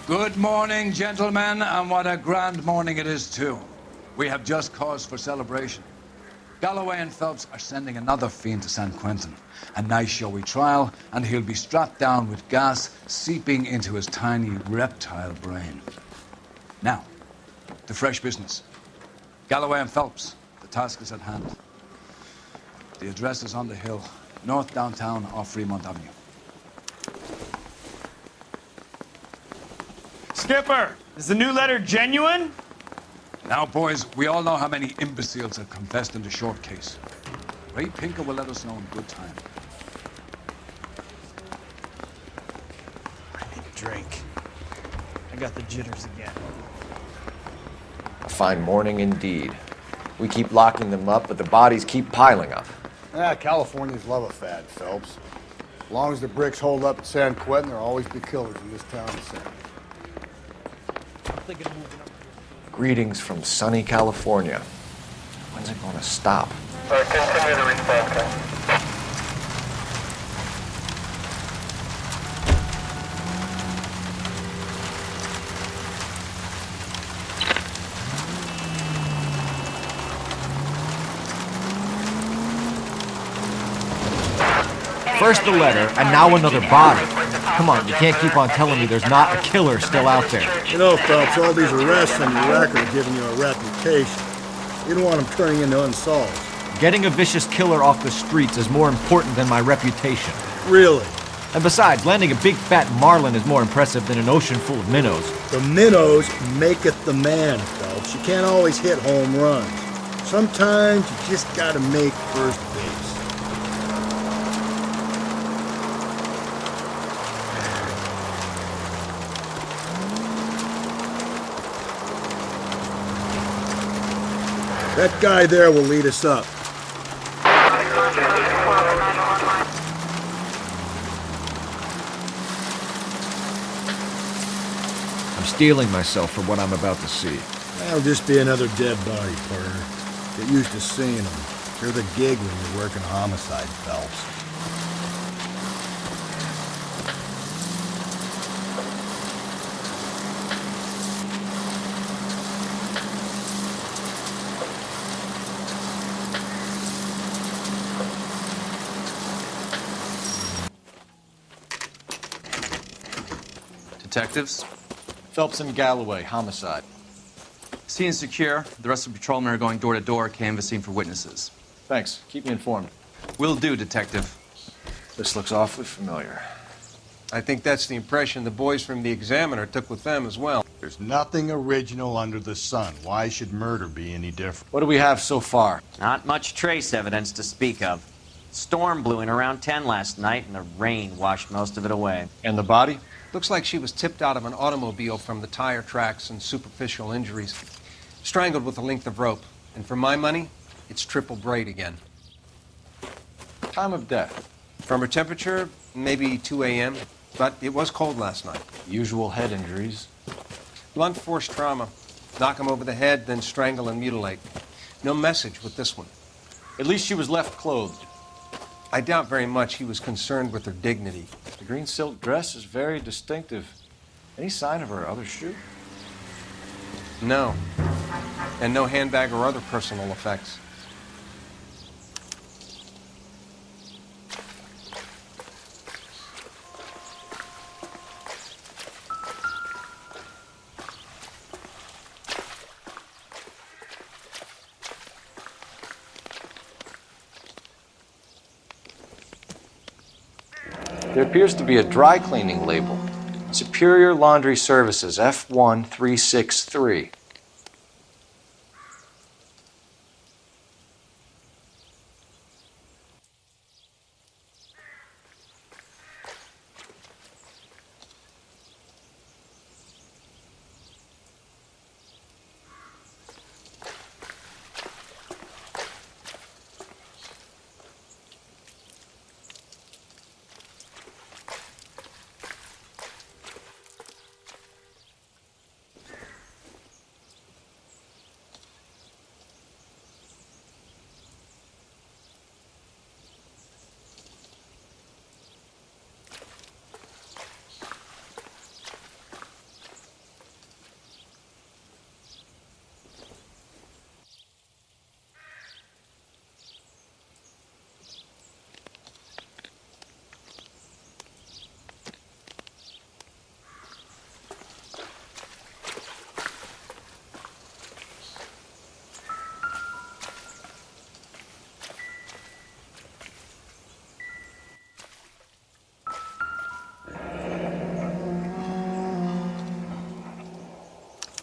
Good morning, gentlemen, and what a grand morning it is, too. We have just cause for celebration. Galloway and Phelps are sending another fiend to San Quentin. A nice showy trial, and he'll be strapped down with gas seeping into his tiny reptile brain. Now, to fresh business. Galloway and Phelps, the task is at hand. The address is on the hill, north downtown off Fremont Avenue. Skipper, is the new letter genuine? Now, boys, we all know how many imbeciles have confessed in the short case. Ray Pinker will let us know in good time. I need a drink. I got the jitters again. A fine morning indeed. We keep locking them up, but the bodies keep piling up. Californians love a fad, Phelps. As long as the bricks hold up at San Quentin, there'll always be killers in this town of San. Greetings from sunny California. When's it gonna stop? Continue to respond, Ken. First the letter, and now another body. Come on, you can't keep on telling me there's not a killer still out there. You know, Phelps, all these arrests on your record are giving you a reputation. You don't want them turning into unsolved. Getting a vicious killer off the streets is more important than my reputation. Really? And besides, landing a big fat marlin is more impressive than an ocean full of minnows. The minnows maketh the man, Phelps. You can't always hit home runs. Sometimes you just gotta make first base. That guy there will lead us up. I'm steeling myself for what I'm about to see. That'll just be another dead body, partner. Get used to seeing them. You're the gig when you're working homicide, Phelps. Detectives? Phelps and Galloway, homicide. Scene is secure. The rest of the patrolmen are going door to door, canvassing for witnesses. Thanks. Keep me informed. Will do, Detective. This looks awfully familiar. I think that's the impression the boys from the Examiner took with them as well. There's nothing original under the sun. Why should murder be any different? What do we have so far? Not much trace evidence to speak of. Storm blew in around 10 last night, and the rain washed most of it away. And the body? Looks like she was tipped out of an automobile from the tire tracks and superficial injuries. Strangled with a length of rope. And for my money, it's triple braid again. Time of death? From her temperature, maybe 2 a.m., but it was cold last night. Usual head injuries. Blunt force trauma. Knock him over the head, then strangle and mutilate. No message with this one. At least she was left clothed. I doubt very much he was concerned with her dignity. The green silk dress is very distinctive. Any sign of her other shoe? No. And no handbag or other personal effects. There appears to be a dry cleaning label. Superior Laundry Services, F1363.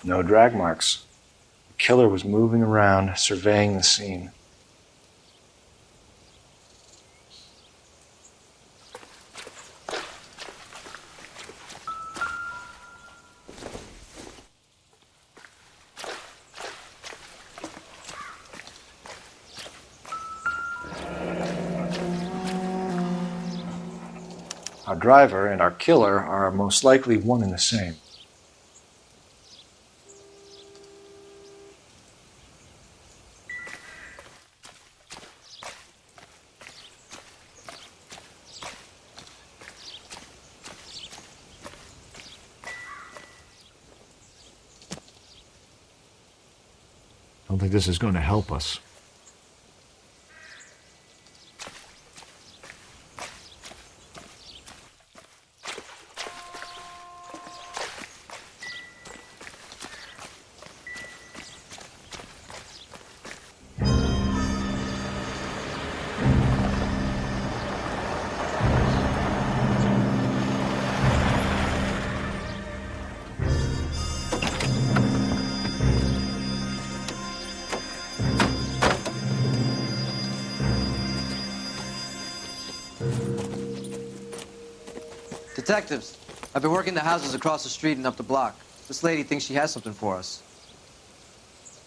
No drag marks. The killer was moving around, surveying the scene. Our driver and our killer are most likely one and the same. I don't think this is going to help us. Detectives, I've been working the houses across the street and up the block. This lady thinks she has something for us.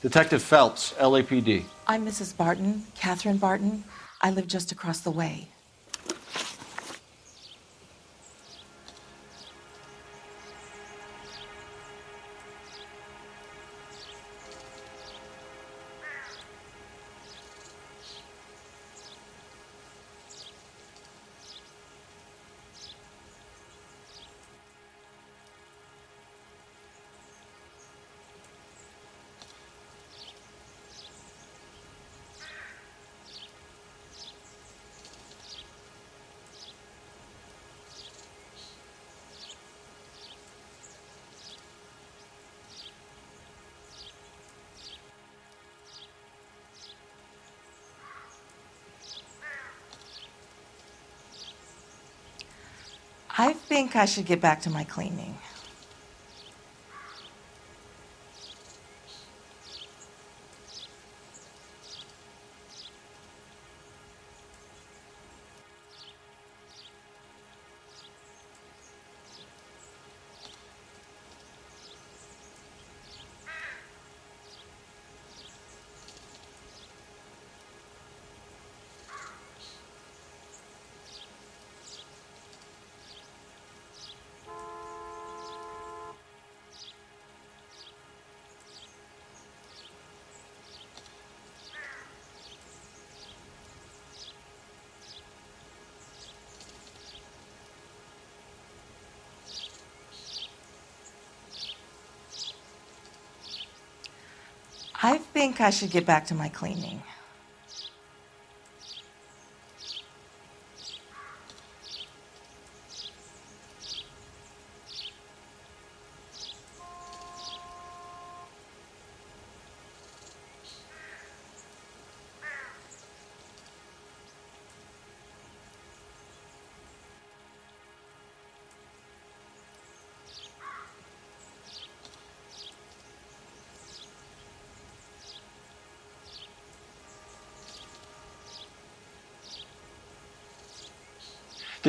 Detective Phelps, LAPD. I'm Mrs. Barton, Catherine Barton. I live just across the way. I think I should get back to my cleaning. I think I should get back to my cleaning.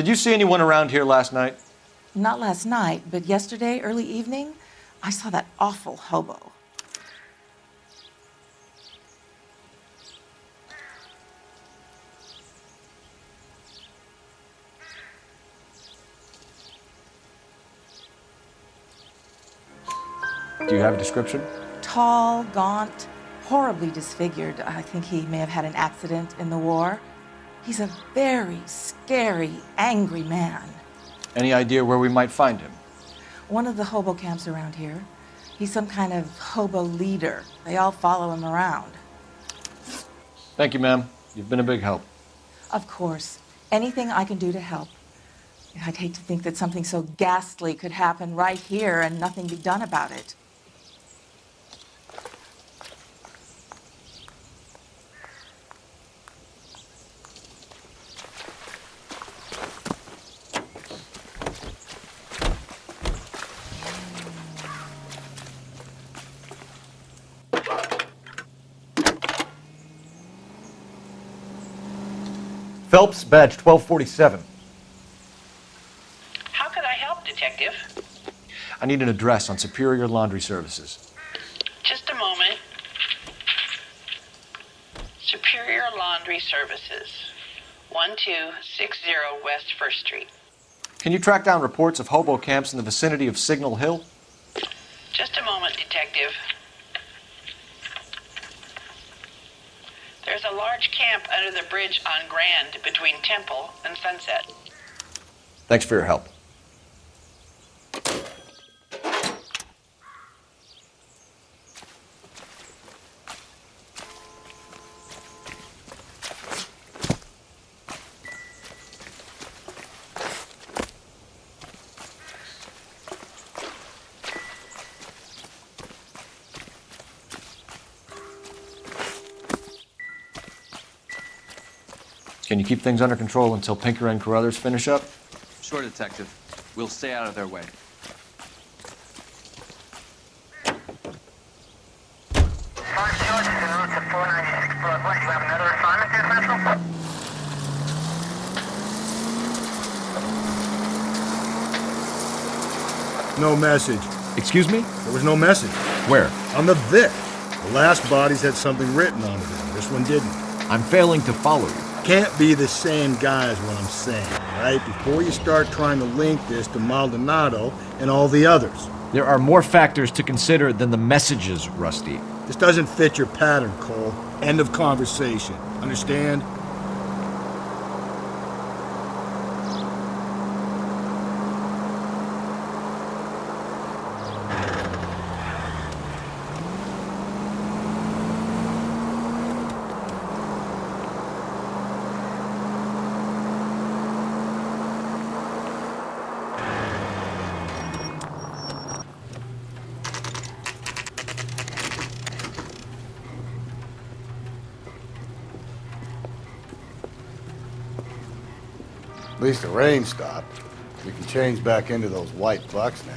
Did you see anyone around here last night? Not last night, but yesterday, early evening, I saw that awful hobo. Do you have a description? Tall, gaunt, horribly disfigured. I think he may have had an accident in the war. He's a very scary, angry man. Any idea where we might find him? One of the hobo camps around here. He's some kind of hobo leader. They all follow him around. Thank you, ma'am. You've been a big help. Of course. Anything I can do to help. I'd hate to think that something so ghastly could happen right here and nothing be done about it. Phelps, badge 1247. How could I help, Detective? I need an address on Superior Laundry Services. Just a moment. Superior Laundry Services, 1260 West 1st Street. Can you track down reports of hobo camps in the vicinity of Signal Hill? Just a moment, Detective. There's a large camp under the bridge on Grand between Temple and Sunset. Thanks for your help. Can you keep things under control until Pinker and Carruthers finish up? Sure, Detective. We'll stay out of their way. No message. Excuse me? There was no message. Where? On the Vic. The last bodies had something written on them. This one didn't. I'm failing to follow you. Can't be the same guy is what I'm saying, right? Before you start trying to link this to Maldonado and all the others. There are more factors to consider than the messages, Rusty. This doesn't fit your pattern, Cole. End of conversation. Understand? At least the rain stopped. We can change back into those white bucks now.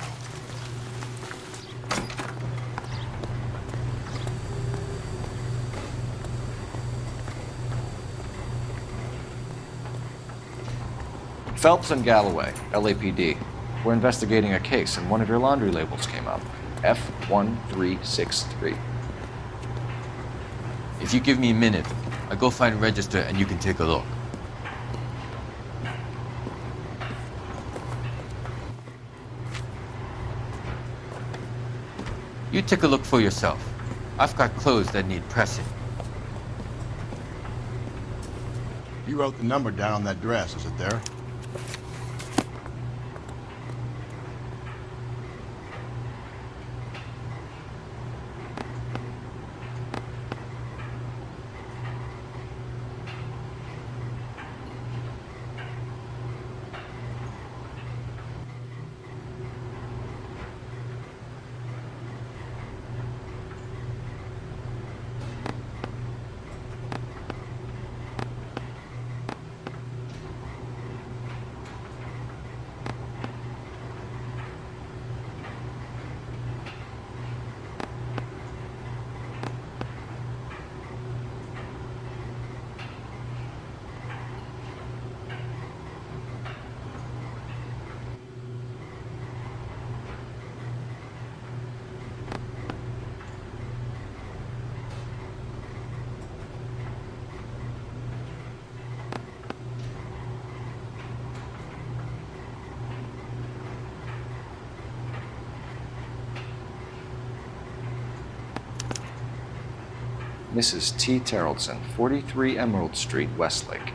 Phelps and Galloway, LAPD. We're investigating a case, and one of your laundry labels came up. F1363. If you give me a minute, I'll go find a register and you can take a look. You take a look for yourself. I've got clothes that need pressing. You wrote the number down on that dress, is it there? Mrs. T. Terrellson, 43 Emerald Street, Westlake.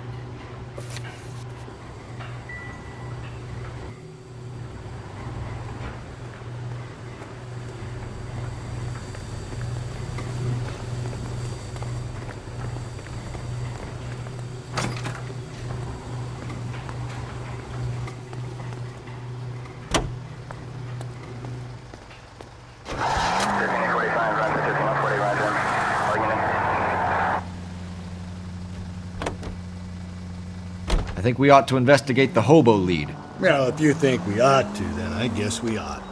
I think we ought to investigate the hobo lead. Well, if you think we ought to, then I guess we ought.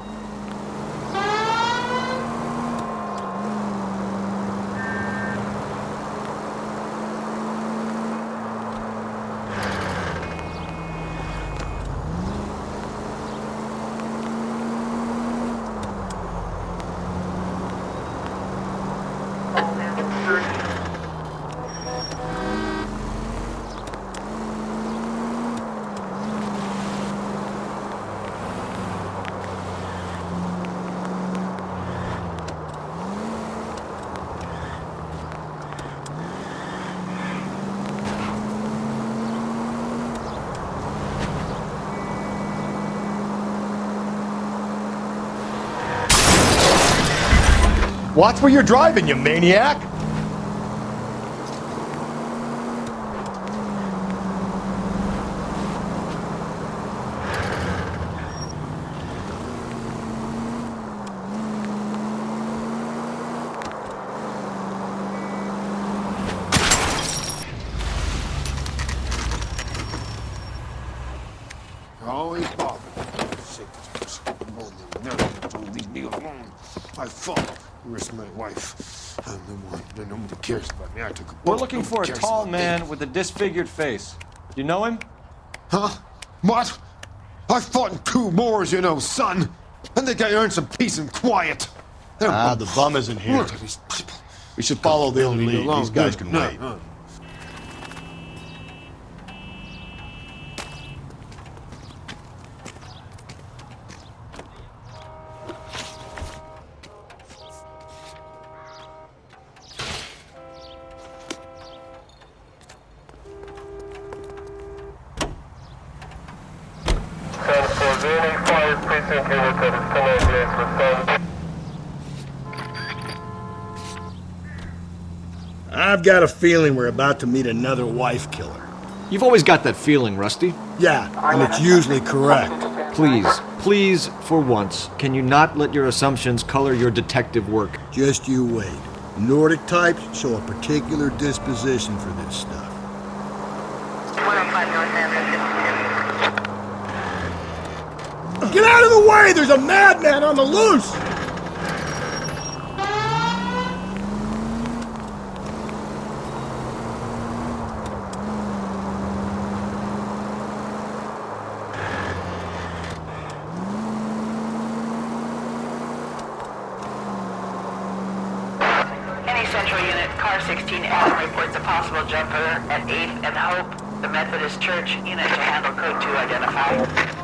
Watch where you're driving, you maniac! Always bothering me. Sick of never to leave me alone. I fought. Where's my wife? I'm the one. Nobody cares about me. I took a bullet. We're looking for a Nobody cares tall about man me. with a disfigured face. You know him? Huh? What? I fought in 2 wars, you know, son. I think I earned some peace and quiet. The bum isn't here. Look at these people. We should follow the Leave me lead. alone. These guys No, can no, wait. no. I've got a feeling we're about to meet another wife killer. You've always got that feeling, Rusty. Yeah, and it's usually correct. Please, for once, can you not let your assumptions color your detective work? Just you wait. Nordic types show a particular disposition for this stuff. 105 North Avenue. Get out of the way! There's a madman on the loose! Any Central Unit, Car 16 Adam reports a possible jumper at 8th and Hope. The Methodist Church unit to handle code 2 identified.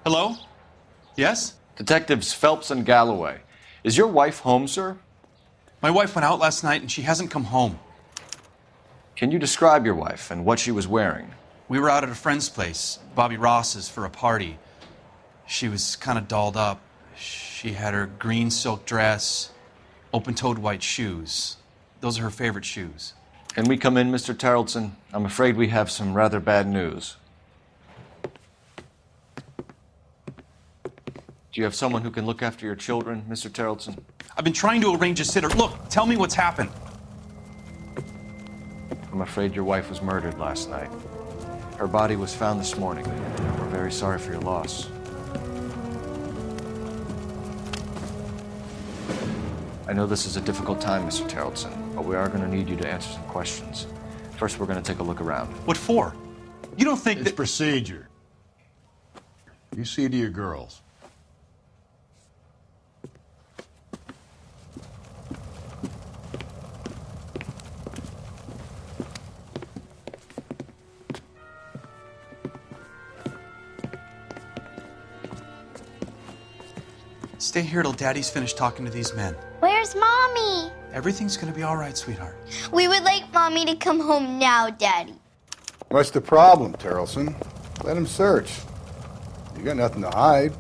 Hello? Yes? Detectives Phelps and Galloway. Is your wife home, sir? My wife went out last night and she hasn't come home. Can you describe your wife and what she was wearing? We were out at a friend's place, Bobby Ross's, for a party. She was kind of dolled up. She had her green silk dress, open-toed white shoes. Those are her favorite shoes. Can we come in, Mr. Tarleton? I'm afraid we have some rather bad news. Do you have someone who can look after your children, Mr. Tarleton? I've been trying to arrange a sitter. Look, tell me what's happened. I'm afraid your wife was murdered last night. Her body was found this morning. We're very sorry for your loss. I know this is a difficult time, Mr. Tarleton, but we are going to need you to answer some questions. First, we're going to take a look around. What for? You don't think It's procedure. You see to your girls. Stay here till Daddy's finished talking to these men. Where's Mommy? Everything's gonna be all right, sweetheart. We would like Mommy to come home now, Daddy. What's the problem, Tarleton? Let him search. You got nothing to hide.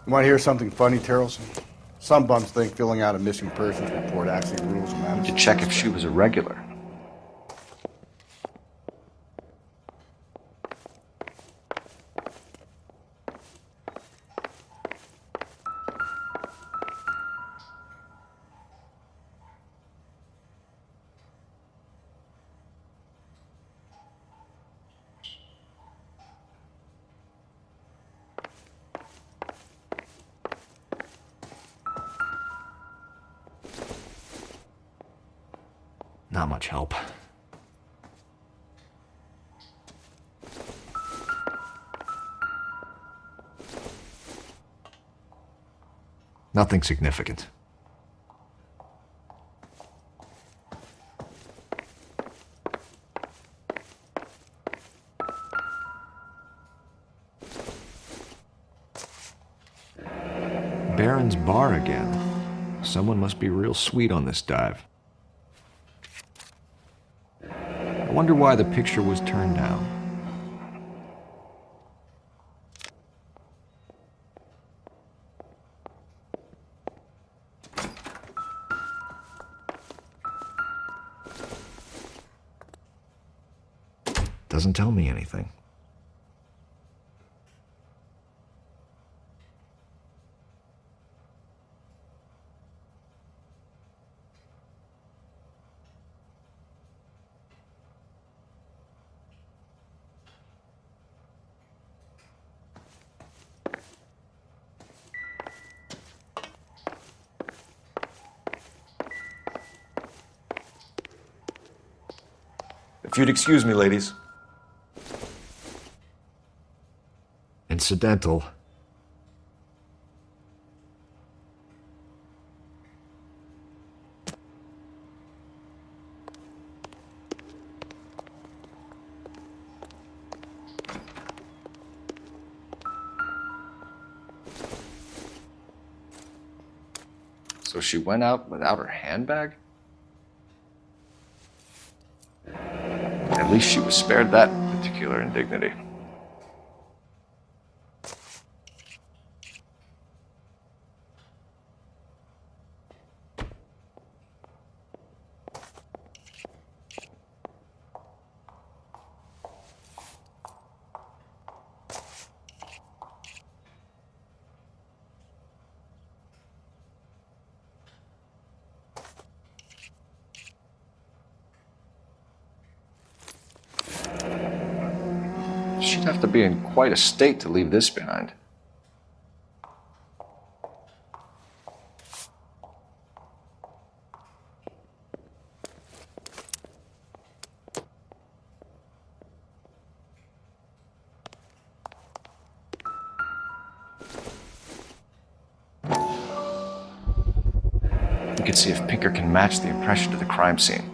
You want to hear something funny, Tarleton? Some bums think filling out a missing persons report actually rules them out. To check if she was a regular. Not much help. Nothing significant. Baron's bar again. Someone must be real sweet on this dive. I wonder why the picture was turned down. Doesn't tell me anything. If you'd excuse me, ladies. Incidental. So she went out without her handbag? At least she was spared that particular indignity. She'd have to be in quite a state to leave this behind. We could see if Pinker can match the impression to the crime scene.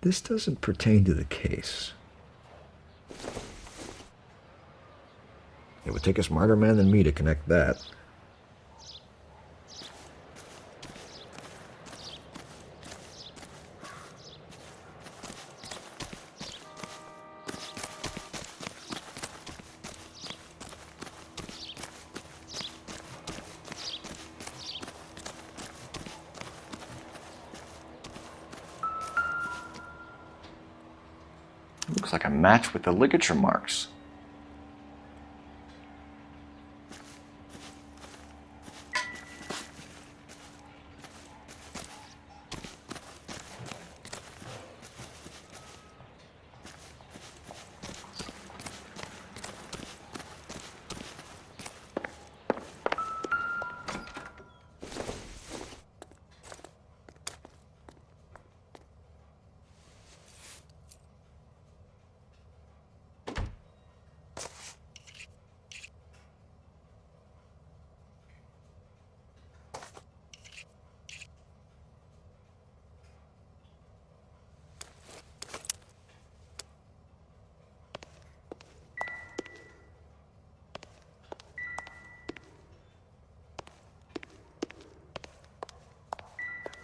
This doesn't pertain to the case. It would take a smarter man than me to connect that. Looks like a match with the ligature marks.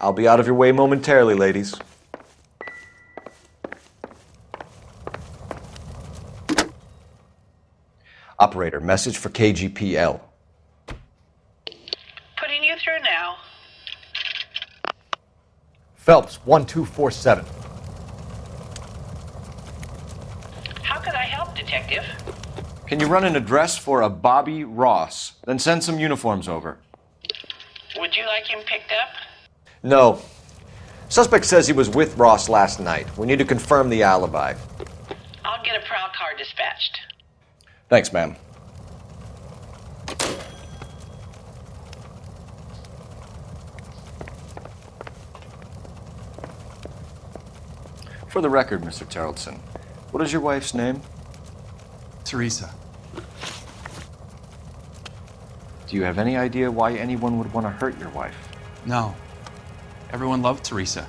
I'll be out of your way momentarily, ladies. Operator, message for KGPL. Putting you through now. Phelps, 1247. How could I help, Detective? Can you run an address for a Bobby Ross? Then send some uniforms over. Would you like him picked up? No. Suspect says he was with Ross last night. We need to confirm the alibi. I'll get a prowl car dispatched. Thanks, ma'am. For the record, Mr. Terrelson, what is your wife's name? Teresa. Do you have any idea why anyone would want to hurt your wife? No. Everyone loved Teresa.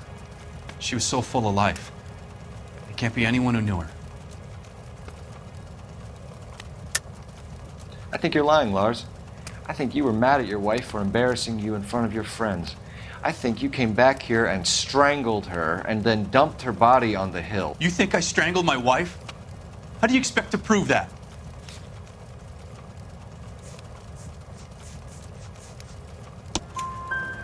She was so full of life. There can't be anyone who knew her. I think you're lying, Lars. I think you were mad at your wife for embarrassing you in front of your friends. I think you came back here and strangled her and then dumped her body on the hill. You think I strangled my wife? How do you expect to prove that?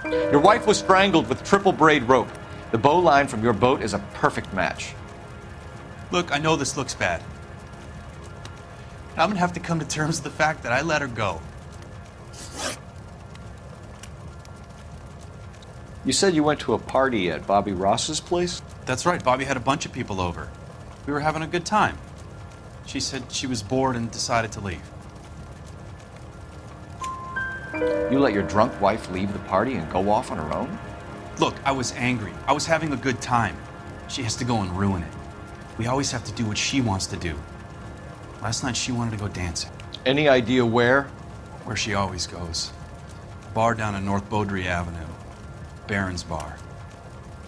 Your wife was strangled with triple braid rope. The bow line from your boat is a perfect match. Look, I know this looks bad. I'm gonna have to come to terms with the fact that I let her go. You said you went to a party at Bobby Ross's place? That's right, Bobby had a bunch of people over. We were having a good time. She said she was bored and decided to leave. You let your drunk wife leave the party and go off on her own? Look, I was angry. I was having a good time. She has to go and ruin it. We always have to do what she wants to do. Last night she wanted to go dancing. Any idea where? Where she always goes. A bar down on North Beaudry Avenue. Baron's Bar.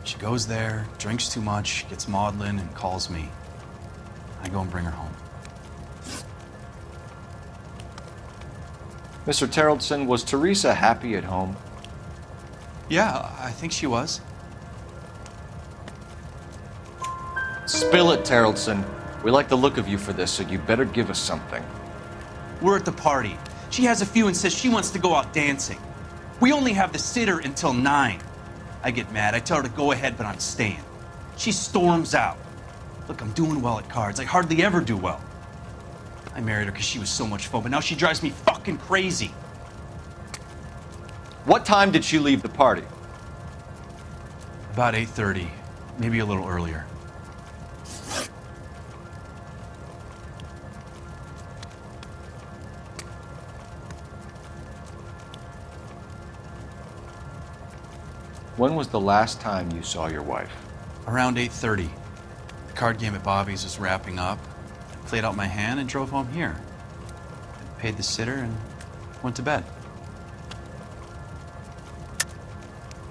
She goes there, drinks too much, gets maudlin, and calls me. I go and bring her home. Mr. Terrelson, was Teresa happy at home? Yeah, I think she was. Spill it, Terrelson. We like the look of you for this, so you better give us something. We're at the party. She has a few and says she wants to go out dancing. We only have the sitter until 9. I get mad. I tell her to go ahead, but I'm staying. She storms out. Look, I'm doing well at cards. I hardly ever do well. I married her because she was so much fun, but now she drives me fucking crazy. What time did she leave the party? About 8:30, maybe a little earlier. When was the last time you saw your wife? Around 8:30. The card game at Bobby's was wrapping up. I played out my hand and drove home here. I paid the sitter and went to bed.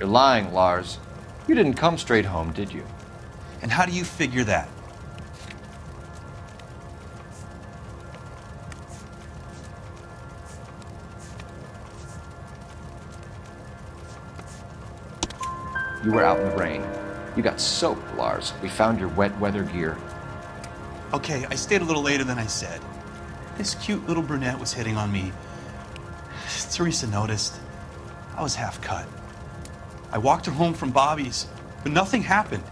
You're lying, Lars. You didn't come straight home, did you? And how do you figure that? You were out in the rain. You got soaked, Lars. We found your wet weather gear. Okay, I stayed a little later than I said. This cute little brunette was hitting on me. Teresa noticed. I was half cut. I walked her home from Bobby's, but nothing happened.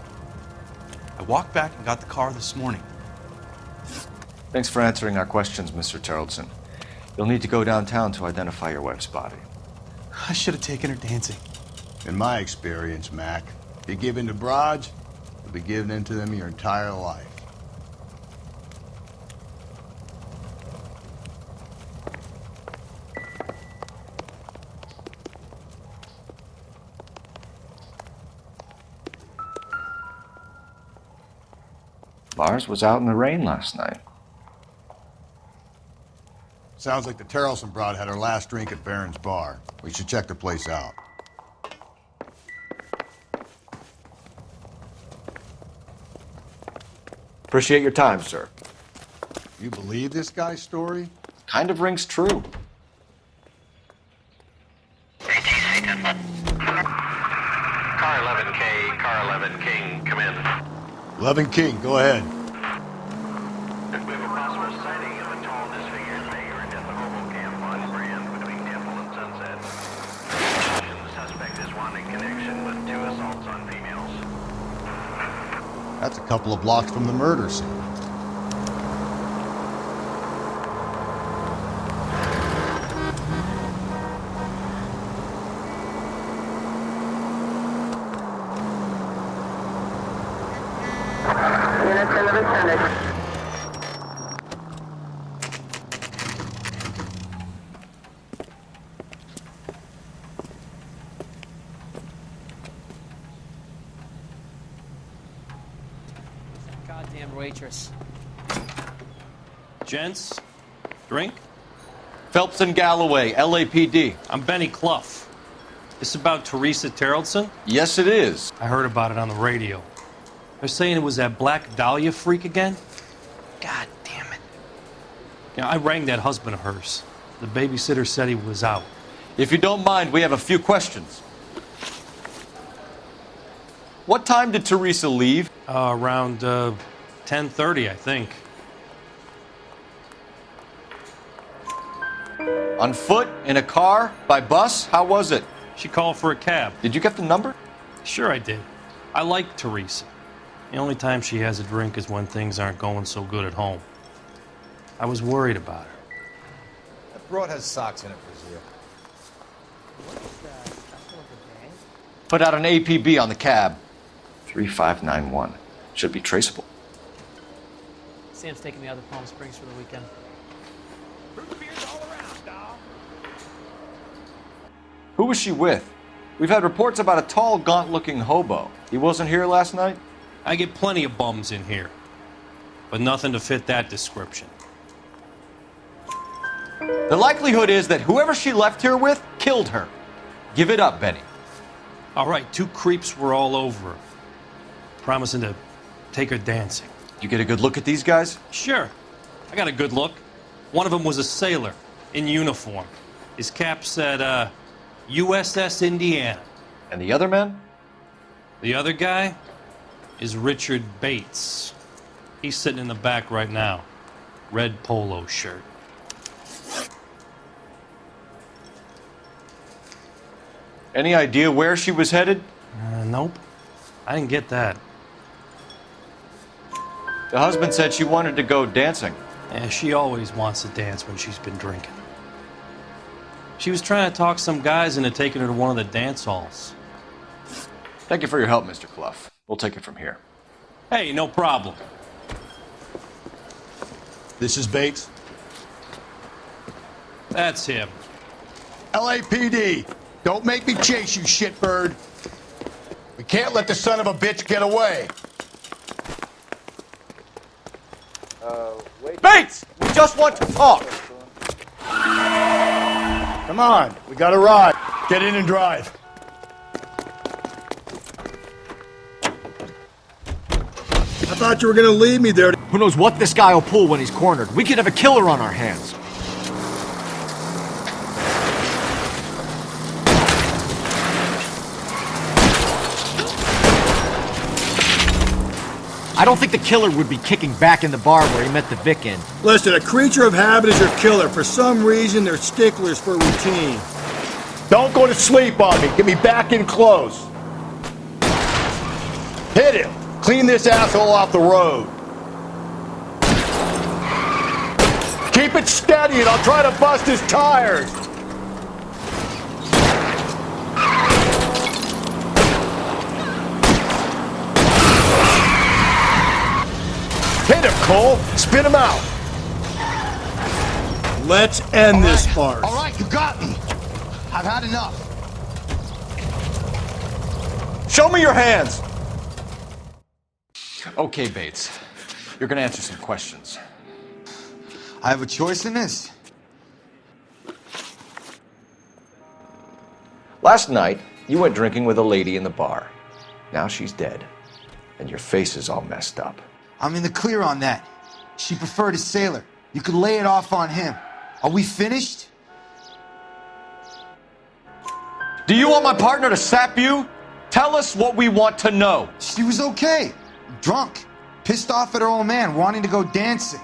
I walked back and got the car this morning. Thanks for answering our questions, Mr. Terrelson. You'll need to go downtown to identify your wife's body. I should have taken her dancing. In my experience, Mac, if you give in to broads, you'll be giving in to them your entire life. Lars was out in the rain last night. Sounds like the Terrelson broad had her last drink at Baron's Bar. We should check the place out. Appreciate your time, sir. You believe this guy's story? Kind of rings true. Car 11K, Car 11 King, come in. 11 King, go ahead. We have a possible sighting of a tall, disfigured vagrant at the Hobo Camp on Brand between Temple and Sunset. The suspect is wanting connection with 2 assaults on females. That's a couple of blocks from the murder scene. Goddamn waitress. Gents, drink? Phelps and Galloway, LAPD. I'm Benny Clough. This about Teresa Terrellson? Yes, it is. I heard about it on the radio. They're saying it was that Black Dahlia freak again? God damn it. Yeah, I rang that husband of hers. The babysitter said he was out. If you don't mind, we have a few questions. What time did Teresa leave? Around 10:30, I think. On foot? In a car? By bus? How was it? She called for a cab. Did you get the number? Sure I did. I like Teresa. The only time she has a drink is when things aren't going so good at home. I was worried about her. That broad has socks in it for you. Put out an APB on the cab. 3591. Should be traceable. Sam's taking me out to Palm Springs for the weekend. Who was she with? We've had reports about a tall, gaunt-looking hobo. He wasn't here last night? I get plenty of bums in here, but nothing to fit that description. The likelihood is that whoever she left here with killed her. Give it up, Benny. All right, 2 creeps were all over her, promising to take her dancing. You get a good look at these guys? Sure. I got a good look. One of them was a sailor in uniform. His cap said, USS Indiana. And the other man? The other guy is Richard Bates. He's sitting in the back right now. Red polo shirt. Any idea where she was headed? Nope. I didn't get that. The husband said she wanted to go dancing. Yeah, she always wants to dance when she's been drinking. She was trying to talk some guys into taking her to one of the dance halls. Thank you for your help, Mr. Clough. We'll take it from here. Hey, no problem. This is Bates. That's him. LAPD, don't make me chase you, shitbird. We can't let the son of a bitch get away. Bates! We just want to talk! Come on, we got a ride. Get in and drive. I thought you were gonna leave me there. Who knows what this guy will pull when he's cornered? We could have a killer on our hands. I don't think the killer would be kicking back in the bar where he met the Vic in. Listen, a creature of habit is your killer. For some reason, they're sticklers for routine. Don't go to sleep on me. Get me back in close. Hit him. Clean this asshole off the road. Keep it steady and I'll try to bust his tires. Hit him, Cole. Spin him out. Let's end this farce. All right, you got me. I've had enough. Show me your hands! Okay, Bates. You're gonna answer some questions. I have a choice in this. Last night, you went drinking with a lady in the bar. Now she's dead. And your face is all messed up. I'm in the clear on that. She preferred a sailor. You could lay it off on him. Are we finished? Do you want my partner to sap you? Tell us what we want to know. She was okay. Drunk. Pissed off at her old man, wanting to go dancing.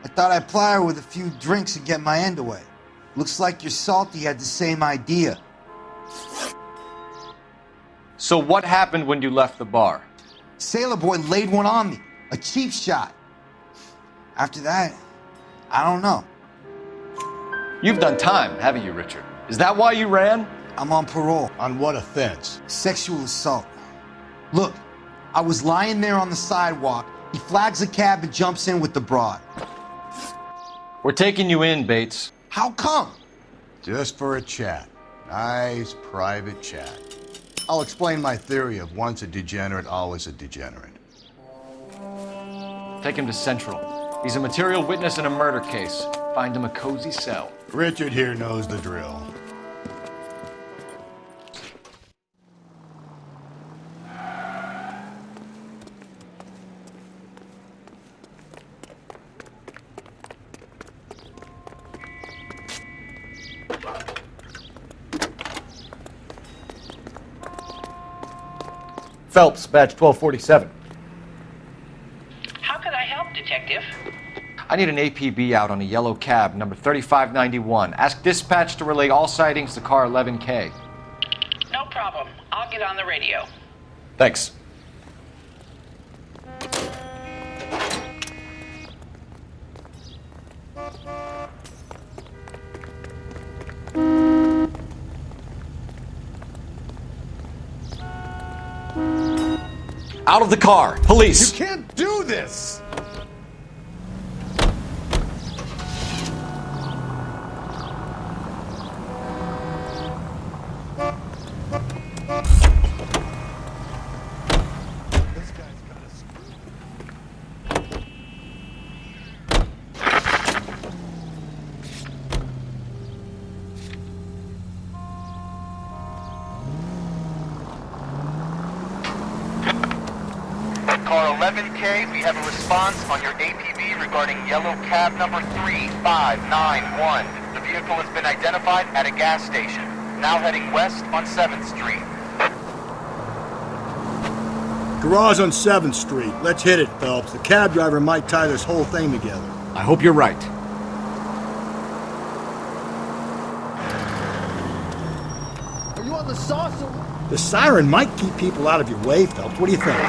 I thought I'd ply her with a few drinks and get my end away. Looks like your salty had the same idea. So what happened when you left the bar? Sailor boy laid one on me. A cheap shot. After that, I don't know. You've done time, haven't you, Richard? Is that why you ran? I'm on parole. On what offense? Sexual assault. Look, I was lying there on the sidewalk, He flags the cab and jumps in with the broad. We're taking you in, Bates. How come? Just for a chat. Nice private chat. I'll explain my theory of once a degenerate, always a degenerate. Take him to Central. He's a material witness in a murder case. Find him a cozy cell. Richard here knows the drill. Phelps, badge 1247. How can I help, Detective? I need an APB out on a yellow cab, number 3591. Ask dispatch to relay all sightings to car 11K. No problem. I'll get on the radio. Thanks. Out of the car! Police! You can't do this! Car 11K, we have a response on your APB regarding yellow cab number 3591. The vehicle has been identified at a gas station. Now heading west on 7th Street. Garage on 7th Street. Let's hit it, Phelps. The cab driver might tie this whole thing together. I hope you're right. Are you on the saucer? The siren might keep people out of your way, Phelps. What do you think?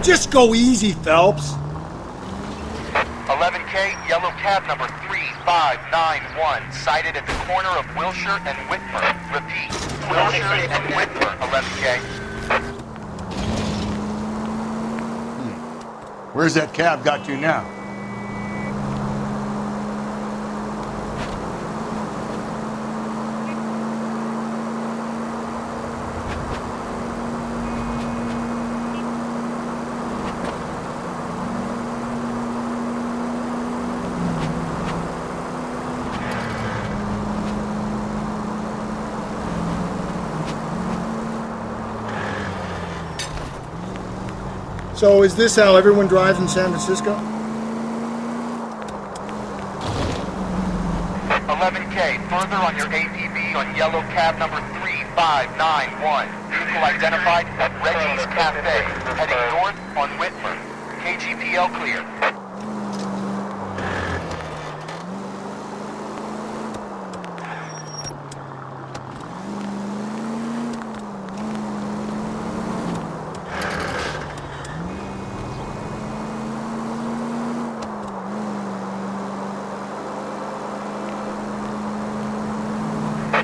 Just go easy, Phelps. 11K, yellow cab number 3591, sighted at the corner of Wilshire and Whitmer. Repeat, Wilshire and Whitmer, 11K. Where's that cab got you now? So is this how everyone drives in San Francisco? 11K, further on your APB on yellow cab number 3591. Vehicle identified at Reggie's Cafe, heading north on Whitmer. KGPL clear.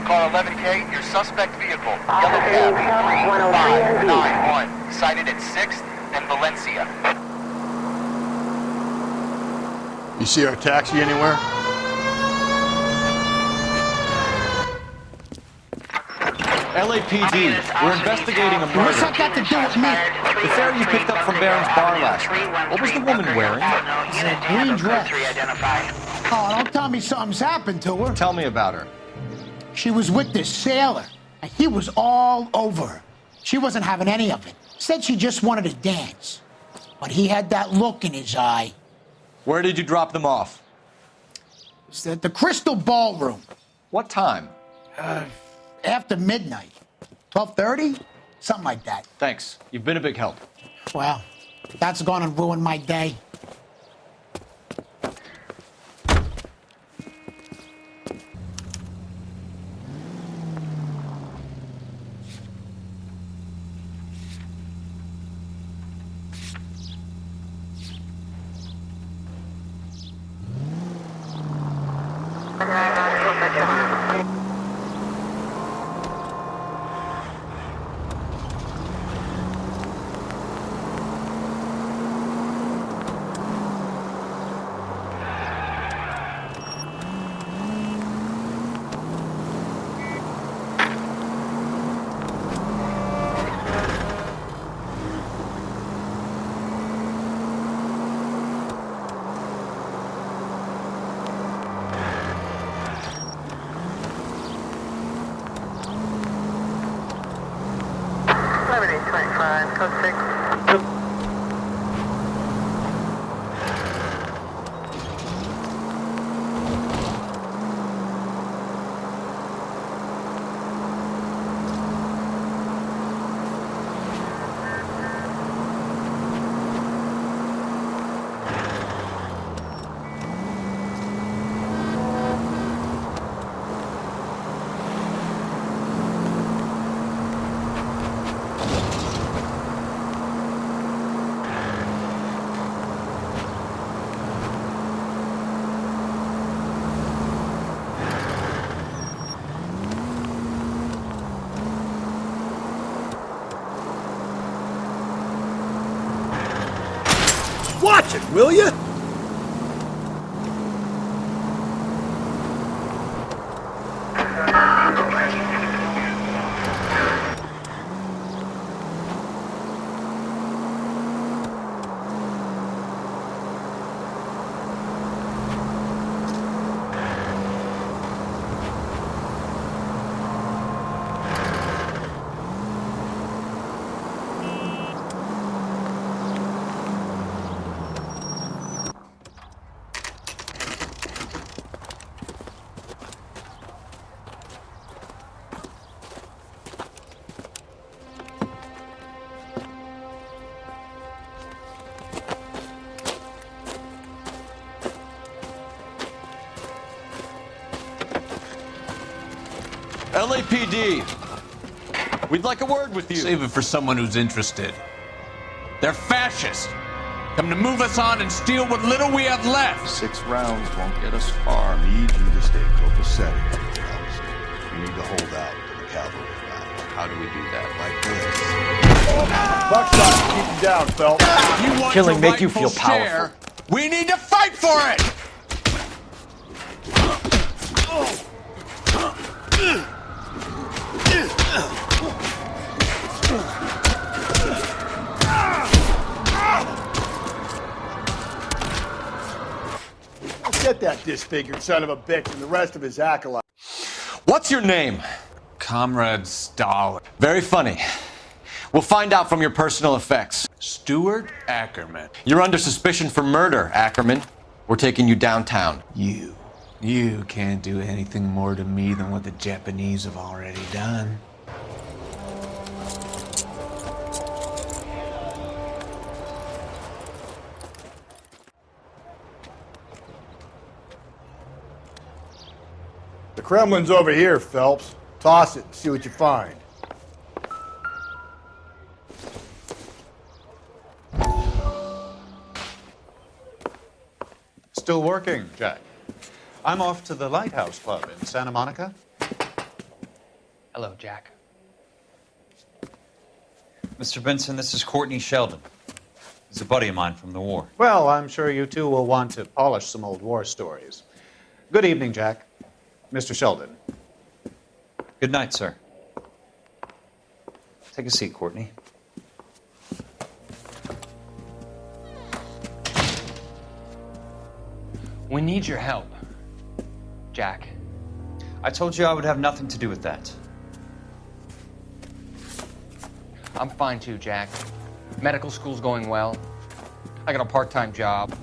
Car 11K, your suspect vehicle, yellow cab 3591, sighted at 6th and Valencia. You see our taxi anywhere? LAPD, we're investigating a murder. What's that got to do with me? The fare you picked up from Barron's bar last night. What was the woman wearing? Green dress. Oh, don't tell me something's happened to her. Tell me about her. She was with this sailor, and he was all over her. She wasn't having any of it. Said she just wanted to dance. But he had that look in his eye. Where did you drop them off? It was at the Crystal Ballroom. What time? After midnight. 12:30? Something like that. Thanks. You've been a big help. Well, that's gonna ruin my day. Watch it, will you? LAPD, we'd like a word with you. Save it for someone who's interested. They're fascists. Come to move us on and steal what little we have left. 6 rounds won't get us far. I need you to stay copacetic. You need to hold out until the cavalry arrive. How do we do that? Like this. Buckshot, keep him down, Phelps. You want Killing your make you feel rightful share? powerful. We need to fight for it! Get that disfigured son of a bitch and the rest of his acolytes. What's your name? Comrade Stalin. Very funny. We'll find out from your personal effects. Stuart Ackerman. You're under suspicion for murder, Ackerman. We're taking you downtown. You can't do anything more to me than what the Japanese have already done. The Kremlin's over here, Phelps. Toss it and see what you find. Still working, Jack. I'm off to the Lighthouse Club in Santa Monica. Hello, Jack. Mr. Benson, this is Courtney Sheldon. He's a buddy of mine from the war. Well, I'm sure you two will want to polish some old war stories. Good evening, Jack. Mr. Sheldon. Good night, sir. Take a seat, Courtney. We need your help, Jack. I told you I would have nothing to do with that. I'm fine too, Jack. Medical school's going well. I got a part-time job.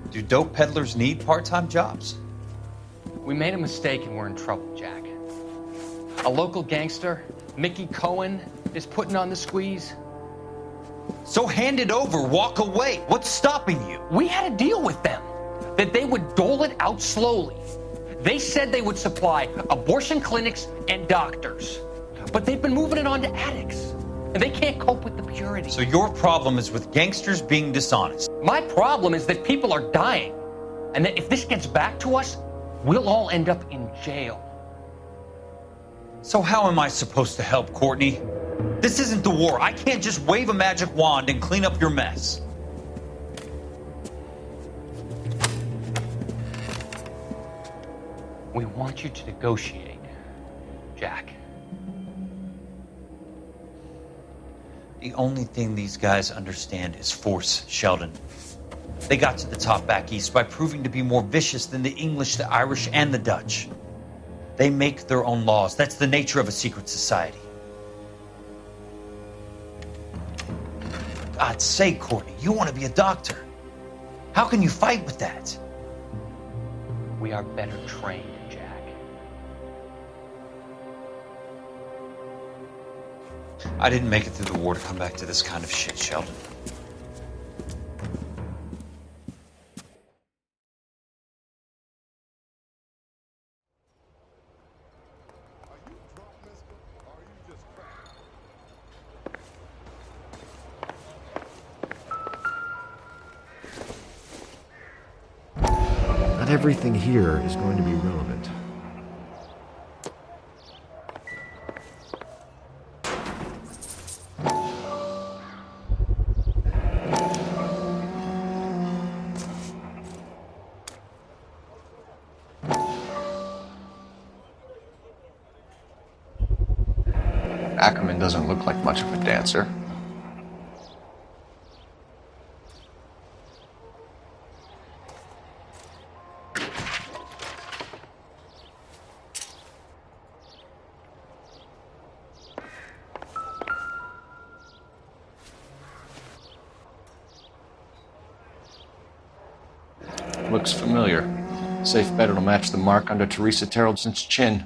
Do dope peddlers need part-time jobs? We made a mistake and we're in trouble, Jack. A local gangster, Mickey Cohen, is putting on the squeeze. So hand it over, walk away. What's stopping you? We had a deal with them that they would dole it out slowly. They said they would supply abortion clinics and doctors, but they've been moving it on to addicts, and they can't cope with the purity. So your problem is with gangsters being dishonest. My problem is that people are dying, and that if this gets back to us, we'll all end up in jail. So how am I supposed to help, Courtney? This isn't the war. I can't just wave a magic wand and clean up your mess. We want you to negotiate, Jack. The only thing these guys understand is force, Sheldon. They got to the top back east by proving to be more vicious than the English, the Irish, and the Dutch. They make their own laws. That's the nature of a secret society. For God's sake, Courtney, you want to be a doctor. How can you fight with that? We are better trained, Jack. I didn't make it through the war to come back to this kind of shit, Sheldon. Not everything here is going to be relevant. Ackerman doesn't look like much of a dancer. Looks familiar. Safe bet it'll match the mark under Teresa Terreldson's chin.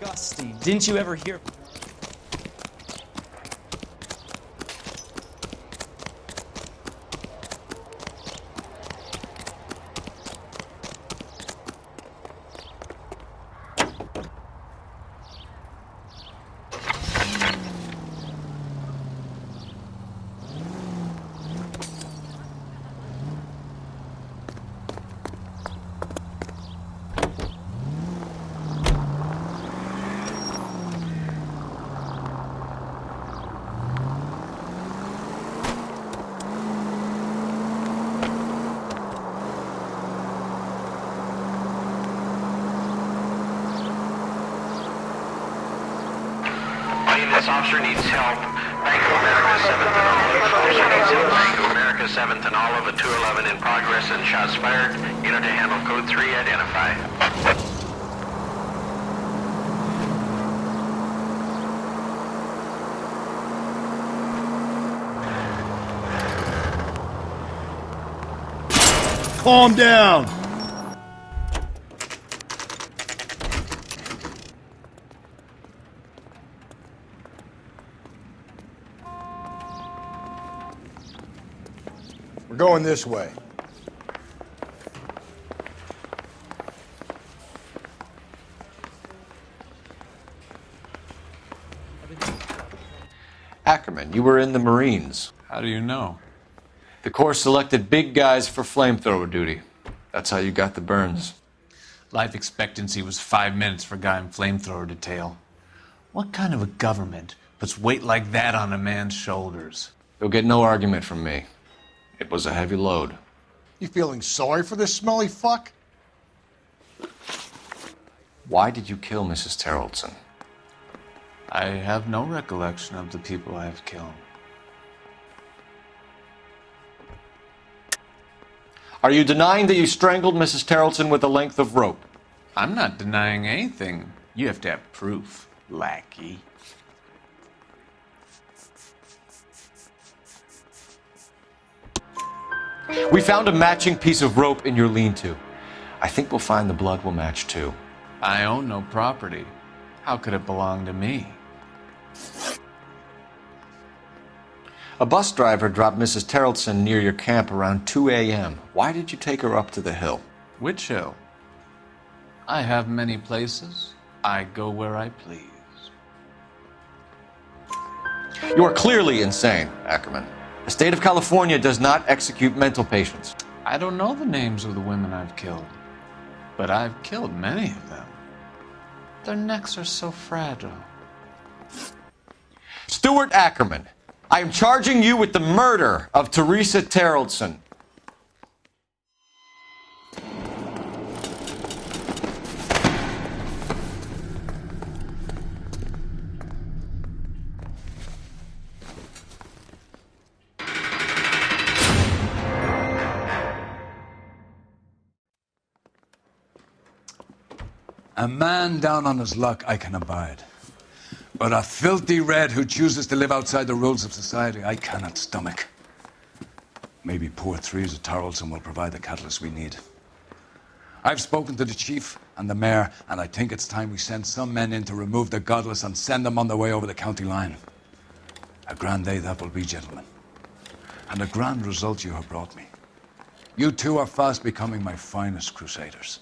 Disgusting. Didn't you ever hear? This officer needs help. Bank of America 7th and Olive. Officer needs help. Bank of America 7th and Olive at 211 in progress and shots fired. Unit to handle code 3 identify. Calm down. We're going this way. Ackerman, you were in the Marines. How do you know? The Corps selected big guys for flamethrower duty. That's how you got the burns. Life expectancy was 5 minutes for a guy in flamethrower detail. What kind of a government puts weight like that on a man's shoulders? You'll get no argument from me. It was a heavy load. You feeling sorry for this smelly fuck? Why did you kill Mrs. Terrellson? I have no recollection of the people I have killed. Are you denying that you strangled Mrs. Terrellson with a length of rope? I'm not denying anything. You have to have proof, lackey. We found a matching piece of rope in your lean-to. I think we'll find the blood will match too. I own no property. How could it belong to me? A bus driver dropped Mrs. Terrellson near your camp around 2 a.m. Why did you take her up to the hill? Which hill? I have many places. I go where I please. You are clearly insane, Ackerman. The state of California does not execute mental patients. I don't know the names of the women I've killed, but I've killed many of them. Their necks are so fragile. Stuart Ackerman, I am charging you with the murder of Teresa Terrellson. A man down on his luck I can abide. But a filthy red who chooses to live outside the rules of society, I cannot stomach. Maybe poor Teresa Terrellson will provide the catalyst we need. I've spoken to the chief and the mayor, and I think it's time we send some men in to remove the godless and send them on their way over the county line. A grand day that will be, gentlemen. And a grand result you have brought me. You two are fast becoming my finest crusaders.